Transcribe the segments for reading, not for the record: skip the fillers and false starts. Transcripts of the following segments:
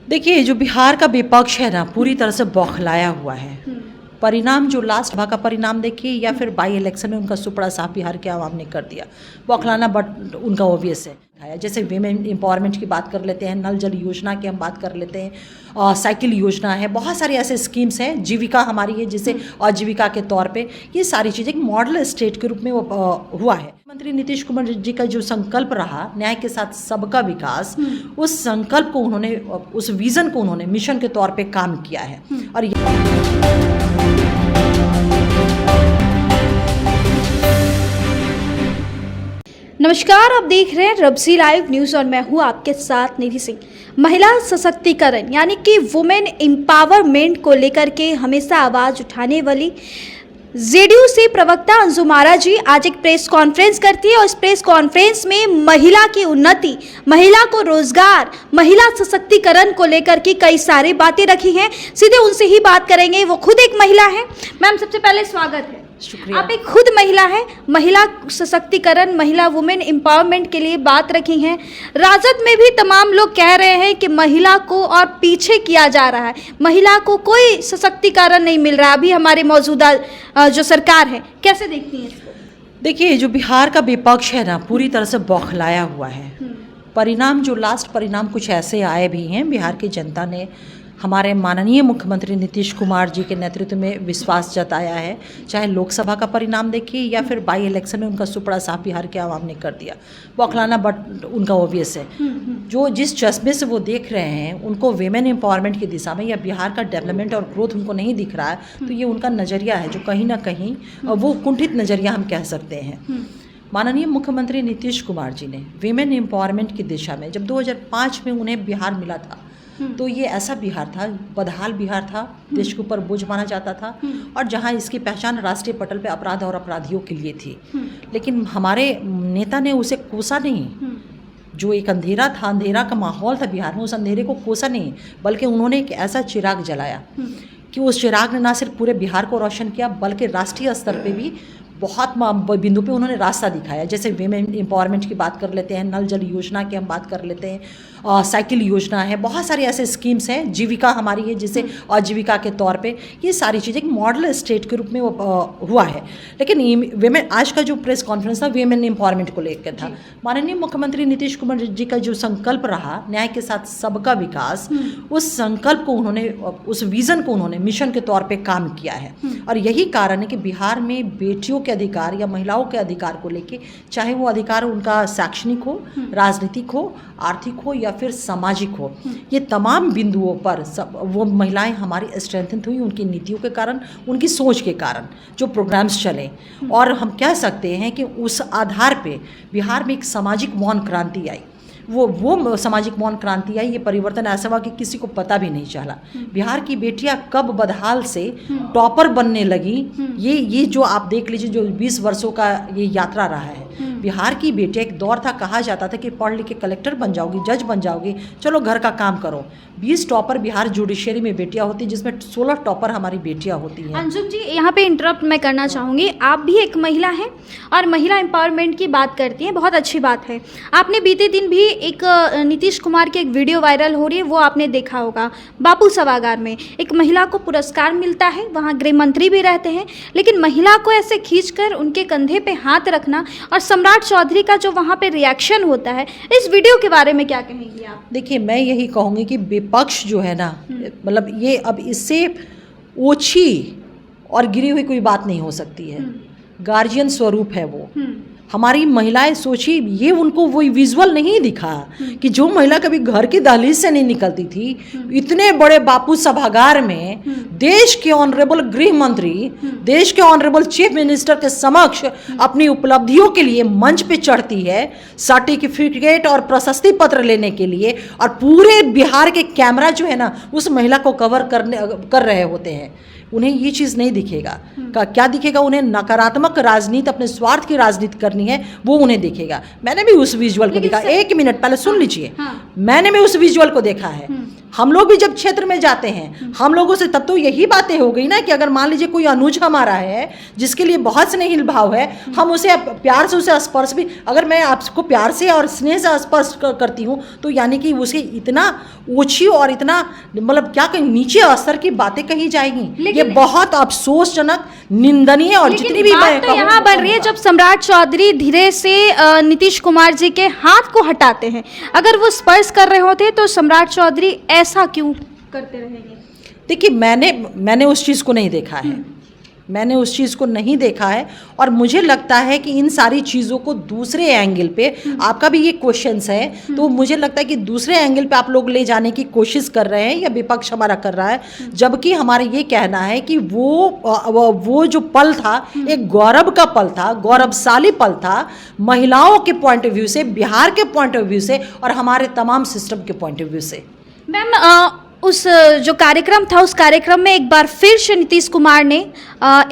देखिए, जो बिहार का विपक्ष है ना, पूरी तरह से बौखलाया हुआ है। परिणाम जो लास्ट सभा का परिणाम देखिए या फिर बाई इलेक्शन में उनका सुपड़ा साफ बिहार के आवाम ने कर दिया। बौखलाना बट उनका ओबियस है। जैसे विमेन एम्पावरमेंट की बात कर लेते हैं, नल जल योजना की हम बात कर लेते हैं, साइकिल योजना है, बहुत सारी ऐसे स्कीम्स हैं, जीविका हमारी है जिसे आजीविका के तौर पे ये सारी चीज़ें एक मॉडल स्टेट के रूप में हुआ है। मुख्यमंत्री नीतीश कुमार जी का जो संकल्प रहा न्याय के साथ सबका विकास, उस संकल्प को उन्होंने, उस विजन को उन्होंने मिशन के तौर पे काम किया है। और नमस्कार, आप देख रहे हैं रब्जी लाइव न्यूज़ और मैं हूं आपके साथ निधि सिंह। महिला सशक्तिकरण यानी कि वुमेन एम्पावरमेंट को लेकर के हमेशा आवाज़ उठाने वाली जेडीयू से प्रवक्ता अंजुम आरा जी आज एक प्रेस कॉन्फ्रेंस करती है और इस प्रेस कॉन्फ्रेंस में महिला की उन्नति, महिला को रोजगार, महिला सशक्तिकरण को लेकर के कई सारी बातें रखी हैं। सीधे उनसे ही बात करेंगे, वो खुद एक महिला है। मैम, सबसे पहले स्वागत है। शुक्रिया। आप एक खुद महिला है, महिला सशक्तिकरण, महिला वुमेन एम्पावरमेंट के लिए बात रखी हैं। राजद में भी तमाम लोग कह रहे हैं कि महिला को और पीछे किया जा रहा है, महिला को कोई सशक्तिकरण नहीं मिल रहा अभी हमारे मौजूदा जो सरकार है। कैसे देखती हैं इसको? देखिए, जो बिहार का विपक्ष है ना, पूरी तरह से बौखलाया हुआ है। परिणाम जो लास्ट परिणाम कुछ ऐसे आए भी हैं। बिहार की जनता ने हमारे माननीय मुख्यमंत्री नीतीश कुमार जी के नेतृत्व में विश्वास जताया है। चाहे लोकसभा का परिणाम देखिए या फिर बाई इलेक्शन में उनका सुपड़ा साफ बिहार के आवाम ने कर दिया। बौखलाना बट उनका ओबियस है। जो जिस चश्मे से वो देख रहे हैं, उनको वेमेन एम्पावरमेंट की दिशा में या बिहार का डेवलपमेंट और ग्रोथ उनको नहीं दिख रहा है, तो ये उनका नज़रिया है जो कहीं ना कहीं वो कुंठित नज़रिया हम कह सकते हैं। माननीय मुख्यमंत्री नीतीश कुमार जी ने वेमेन एम्पावरमेंट की दिशा में जब 2005 में उन्हें बिहार मिला था, तो ये ऐसा बिहार था, बदहाल बिहार था, देश के ऊपर बोझ माना जाता था और जहाँ इसकी पहचान राष्ट्रीय पटल पे अपराध और अपराधियों के लिए थी। लेकिन हमारे नेता ने उसे कोसा नहीं। जो एक अंधेरा था, अंधेरा का माहौल था बिहार में, उस अंधेरे को कोसा नहीं, बल्कि उन्होंने एक ऐसा चिराग जलाया कि उस चिराग ने ना सिर्फ पूरे बिहार को रोशन किया बल्कि राष्ट्रीय स्तर पे भी बहुत बिंदु पे उन्होंने रास्ता दिखाया। जैसे विमेन एम्पावरमेंट की बात कर लेते हैं, नल जल योजना की हम बात कर लेते हैं, साइकिल योजना है, बहुत सारी ऐसे स्कीम्स हैं, जीविका हमारी है जिसे आजीविका के तौर पे ये सारी चीज़ें एक मॉडल स्टेट के रूप में हुआ है। लेकिन विमेन, आज का जो प्रेस कॉन्फ्रेंस था विमेन एम्पावरमेंट को लेकर था। माननीय मुख्यमंत्री नीतीश कुमार जी का जो संकल्प रहा न्याय के साथ सबका विकास, उस संकल्प को उन्होंने, उस विजन को उन्होंने मिशन के तौर पर काम किया है। और यही कारण है कि बिहार में बेटियों के अधिकार या महिलाओं के अधिकार को लेके, चाहे वो अधिकार उनका शैक्षणिक हो, राजनीतिक हो, आर्थिक हो या फिर सामाजिक हो, ये तमाम बिंदुओं पर वो महिलाएं हमारी स्ट्रेंथन हुई उनकी नीतियों के कारण, उनकी सोच के कारण, जो प्रोग्राम्स चले। और हम कह सकते हैं कि उस आधार पे बिहार में एक सामाजिक मौन क्रांति आई। वो सामाजिक मौन क्रांति आई, ये परिवर्तन ऐसा हुआ कि किसी को पता भी नहीं चला। बिहार की बेटियां कब बदहाल से टॉपर बनने लगी, ये जो आप देख लीजिए, जो 20 वर्षों का ये यात्रा रहा है। बिहार की बेटियां, एक दौर था कहा जाता था कि पढ़ लिख के कलेक्टर बन जाओगी, जज बन जाओगी, चलो घर का काम करो। 20 टॉपर बिहार जुडिशरी में बेटियां होती, जिसमें 16 टॉपर हमारी बेटियां होती हैं। अंजुम जी, यहाँ पे इंटरप्ट मैं करना चाहूँगी। आप भी एक महिला हैं और महिला एम्पावरमेंट की बात करती हैं, बहुत अच्छी बात है। आपने बीते दिन भी एक नीतीश कुमार की एक वीडियो वायरल हो रही है, वो आपने देखा होगा। बापू सभागार में एक महिला को पुरस्कार मिलता है, वहाँ गृह मंत्री भी रहते हैं, लेकिन महिला को ऐसे खींचकर उनके कंधे पे हाथ रखना और सम्राट चौधरी का जो वहाँ पे रिएक्शन होता है, इस वीडियो के बारे में क्या कहेंगी आप? देखिए, मैं यही कहूँगी कि विपक्ष जो है ना, मतलब ये अब इससे ओछी और गिरी हुई कोई बात नहीं हो सकती है। गार्जियन स्वरूप है वो। हमारी महिलाएं, सोचिए, ये उनको वो विजुअल नहीं दिखा कि जो महिला कभी घर की दहलीज से नहीं निकलती थी, इतने बड़े बापू सभागार में देश के ऑनरेबल गृह मंत्री, देश के ऑनरेबल चीफ मिनिस्टर के समक्ष अपनी उपलब्धियों के लिए मंच पे चढ़ती है, सर्टिफिकेट और प्रशस्ति पत्र लेने के लिए, और पूरे बिहार के कैमरा जो है ना उस महिला को कवर कर रहे होते हैं। उन्हें ये चीज़ नहीं दिखेगा। क्या दिखेगा उन्हें? नकारात्मक राजनीति, अपने स्वार्थ की राजनीति करनी है, वो उन्हें दिखेगा। मैंने भी उस विजुअल को देखा। एक मिनट पहले सुन लीजिए। मैंने भी उस विजुअल को देखा है। हम लोग भी जब क्षेत्र में जाते हैं हम लोगों से तब तो यही बातें हो गई ना कि अगर मान लीजिए कोई अनुज हमारा है जिसके लिए बहुत स्नेहिल भाव है, हम उसे प्यार से उसे स्पर्श भी, अगर मैं आपको प्यार से और स्नेह से स्पर्श करती हूँ तो यानी कि उसे इतना ऊंची और इतना मतलब क्या कहीं नीचे स्तर की बातें कही जाएगी, ये बहुत अफसोसजनक, निंदनीय और जितनी भी बात तो यहाँ बन रही है जब सम्राट चौधरी धीरे से नीतीश कुमार जी के हाथ को हटाते हैं, अगर वो स्पर्श कर रहे होते तो सम्राट चौधरी ऐसा क्यों करते रहेंगे? देखिए मैंने उस चीज़ को नहीं देखा है, मैंने उस चीज़ को नहीं देखा है और मुझे लगता है कि इन सारी चीज़ों को दूसरे एंगल पे, आपका भी ये क्वेश्चंस है तो मुझे लगता है कि दूसरे एंगल पे आप लोग ले जाने की कोशिश कर रहे हैं या विपक्ष हमारा कर रहा है, जबकि हमारा ये कहना है कि वो जो पल था एक गौरव का पल था, गौरवशाली पल था, महिलाओं के पॉइंट ऑफ व्यू से, बिहार के पॉइंट ऑफ व्यू से और हमारे तमाम सिस्टम के पॉइंट ऑफ व्यू से। मैम उस जो कार्यक्रम था उस कार्यक्रम में एक बार फिर से नीतीश कुमार ने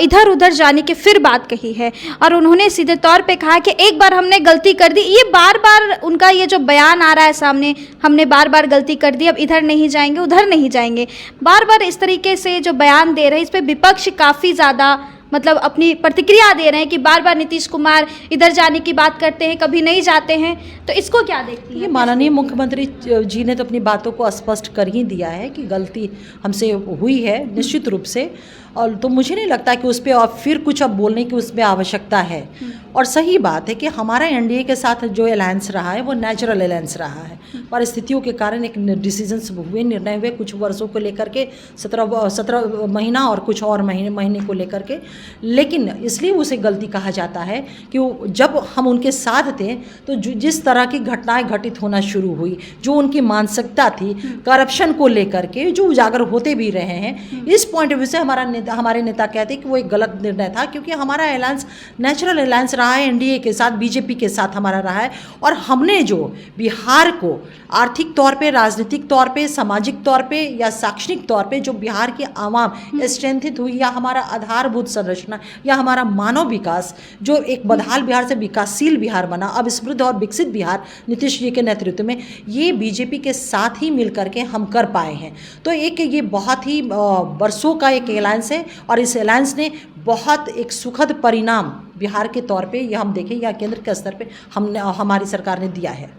इधर उधर जाने की फिर बात कही है और उन्होंने सीधे तौर पे कहा कि एक बार हमने गलती कर दी, ये बार बार उनका ये जो बयान आ रहा है सामने, हमने बार बार गलती कर दी, अब इधर नहीं जाएंगे उधर नहीं जाएंगे, बार बार इस तरीके से जो बयान दे रहे हैं इस पर विपक्ष काफ़ी ज़्यादा मतलब अपनी प्रतिक्रिया दे रहे हैं कि बार बार नीतीश कुमार इधर जाने की बात करते हैं, कभी नहीं जाते हैं, तो इसको क्या देखती है? माननीय मुख्यमंत्री जी ने तो अपनी बातों को स्पष्ट कर ही दिया है कि गलती हमसे हुई है निश्चित रूप से, और तो मुझे नहीं लगता कि उस पर और फिर कुछ अब बोलने की उसमें आवश्यकता है। और सही बात है कि हमारा एनडीए के साथ जो अलायंस रहा है वो नेचुरल अलायंस रहा है, परिस्थितियों के कारण एक डिसीजंस हुए, निर्णय हुए कुछ वर्षों को लेकर के, 17 महीना और कुछ और महीने को लेकर के, लेकिन इसलिए उसे गलती कहा जाता है कि जब हम उनके साथ थे तो जिस तरह की घटनाएं घटित होना शुरू हुई, जो उनकी मानसिकता थी करप्शन को लेकर के, जो उजागर होते भी रहे हैं, इस पॉइंट ऑफ व्यू से हमारे नेता कहते हैं कि वो एक गलत निर्णय था, क्योंकि हमारा अलायंस नेचुरल अलायंस रहा है, एनडीए के साथ, बीजेपी के साथ हमारा रहा है, और हमने जो बिहार को आर्थिक तौर पे, राजनीतिक तौर पे, सामाजिक तौर पे या शैक्षणिक तौर पे जो बिहार की आवाम स्ट्रेंथित हुई, या हमारा आधारभूत संरचना या हमारा मानव विकास जो एक बदहाल बिहार से विकासशील बिहार बना, अब समृद्ध और विकसित बिहार नीतीश जी के नेतृत्व में, ये बीजेपी के साथ ही मिल करके हम कर पाए हैं। तो एक ये बहुत ही वर्षों का एक अलायंस है और इस अलायंस ने बहुत एक सुखद परिणाम बिहार के तौर पे, या हम देखें या केंद्र के स्तर पे हमारी सरकार ने दिया है।